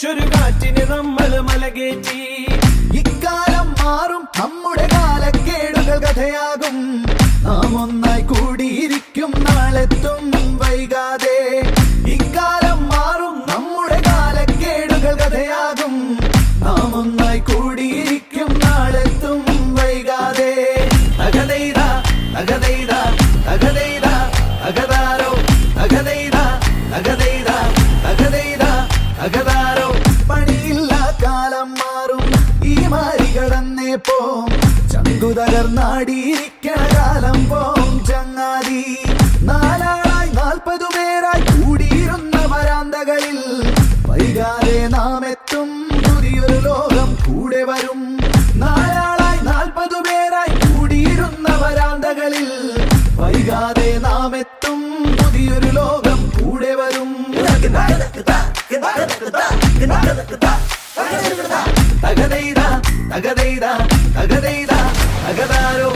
അടിച്ചൊരു കാറ്റിന് നമ്മൾ മലകേറ്റി. ഇക്കാലം മാറും, നമ്മുടെ കാലക്കേടുകൾ കഥയാകും. നാം ഒന്നായി കൂടിയിരിക്കും, നാളെത്തും വൈകാതെ. ഇക്കാലം മാറും, നമ്മുടെ കാലക്കേടുകൾ കഥയാകും. നാം ഒന്നായി കൂടിയിരിക്കും, നാളെത്തും വൈകാതെ. തകതൈത തകതൈത തകതൈത തകതാരോ തകതൈത തകതൈത തകതൈത തകതാരോ. പണിയില്ല, കാലം മാറും, ഈ മാരി കടന്നേ പോം. ചങ്കു തകർന്നാടിയിരിക്കണ കാലം പോം ചങ്ങാതി. നാലാളായി 40 പേരായി കൂടിയിരുന്ന വരാന്തകളിൽ വൈകാതെ നാം എത്തും, പുതിയൊരു ലോകം കൂടെ വരും. നാലാളായി 40 പേരായി കൂടിയിരുന്ന വരാന്തകളിൽ വൈകാതെ നാം എത്തും, പുതിയൊരു ലോകം കൂടെ വരും. തകതൈത തകതൈത തകതൈത തകതാരോ